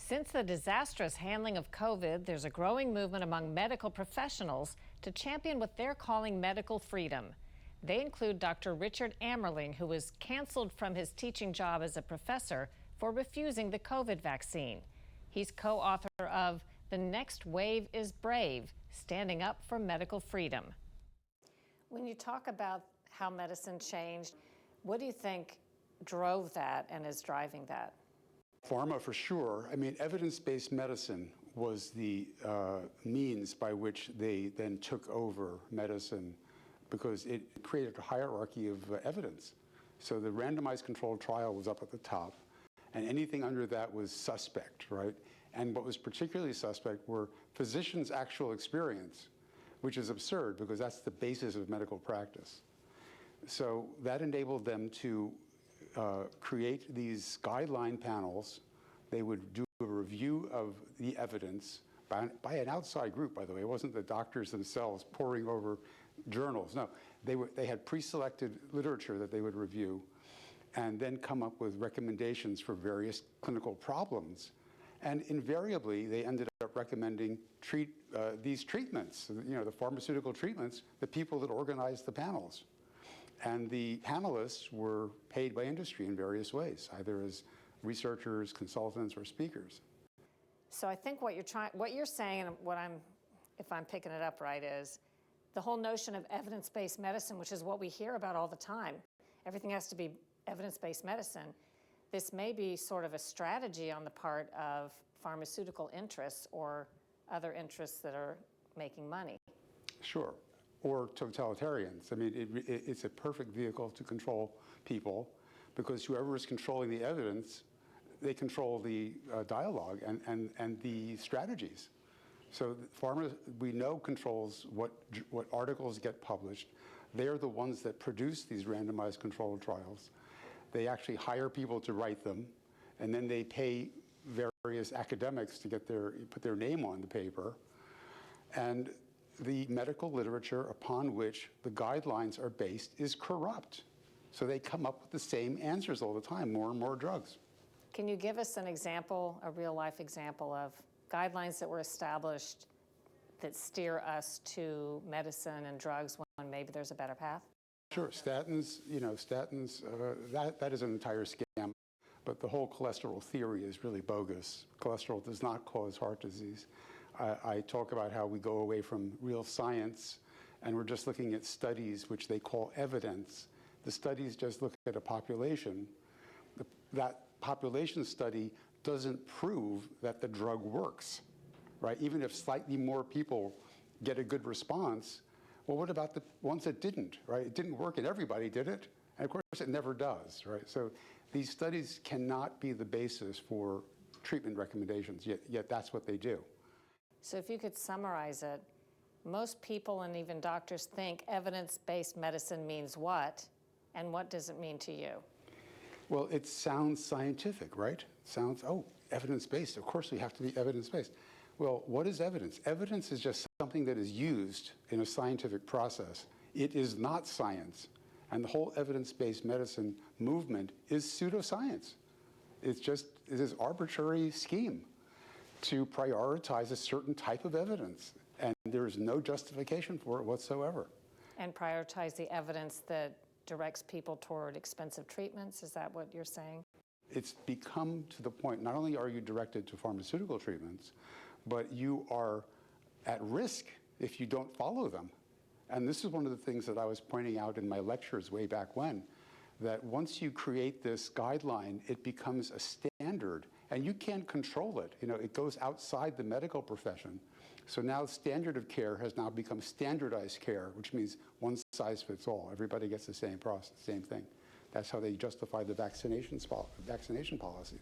Since the disastrous handling of COVID, there's a growing movement among medical professionals to champion what they're calling medical freedom. They include Dr. Richard Amerling, who was canceled from his teaching job as a professor for refusing the COVID vaccine. He's co-author of The Next Wave is Brave, Standing Up for Medical Freedom. When you talk about how medicine changed, what do you think drove that and is driving that? Pharma, for sure. I mean, evidence-based medicine was the means by which they then took over medicine because it created a hierarchy of evidence. So the randomized controlled trial was up at the top, and anything under that was suspect, right? And what was particularly suspect were physicians' actual experience, which is absurd because that's the basis of medical practice. So that enabled them to create these guideline panels. They would do a review of the evidence by an outside group, by the way. It wasn't the doctors themselves poring over journals. No, they had pre-selected literature that they would review and then come up with recommendations for various clinical problems. And invariably, they ended up recommending these treatments, the pharmaceutical treatments, the people that organized the panels. And the panelists were paid by industry in various ways, either as researchers, consultants, or speakers. So I think what you're saying, and if I'm picking it up right, is the whole notion of evidence-based medicine, which is what we hear about all the time. Everything has to be evidence-based medicine. This may be sort of a strategy on the part of pharmaceutical interests or other interests that are making money. Sure. Or totalitarians. I mean, it's a perfect vehicle to control people because whoever is controlling the evidence, they control the dialogue and the strategies. So pharma, we know, controls what articles get published. They're the ones that produce these randomized controlled trials. They actually hire people to write them, and then they pay various academics to put their name on the paper. And the medical literature upon which the guidelines are based is corrupt. So they come up with the same answers all the time, more and more drugs. Can you give us an example, a real-life example of guidelines that were established that steer us to medicine and drugs when maybe there's a better path? Sure, statins, that is an entire scam. But the whole cholesterol theory is really bogus. Cholesterol does not cause heart disease. I talk about how we go away from real science and we're just looking at studies which they call evidence. The studies just look at a population. That population study doesn't prove that the drug works, right? Even if slightly more people get a good response, well, what about the ones that didn't, right? It didn't work and everybody did it. And of course, it never does, right? So these studies cannot be the basis for treatment recommendations, yet that's what they do. So if you could summarize it, most people and even doctors think evidence-based medicine means what, and what does it mean to you? Well, it sounds scientific, right? It sounds, evidence-based. Of course we have to be evidence-based. Well, what is evidence? Evidence is just something that is used in a scientific process. It is not science. And the whole evidence-based medicine movement is pseudoscience. It is arbitrary scheme to prioritize a certain type of evidence. And there is no justification for it whatsoever. And prioritize the evidence that directs people toward expensive treatments? Is that what you're saying? It's become to the point, not only are you directed to pharmaceutical treatments, but you are at risk if you don't follow them. And this is one of the things that I was pointing out in my lectures way back when, that once you create this guideline, it becomes a standard, and you can't control it. It goes outside the medical profession. So now standard of care has now become standardized care, which means one size fits all. Everybody gets the same process, same thing. That's how they justify the vaccination policies.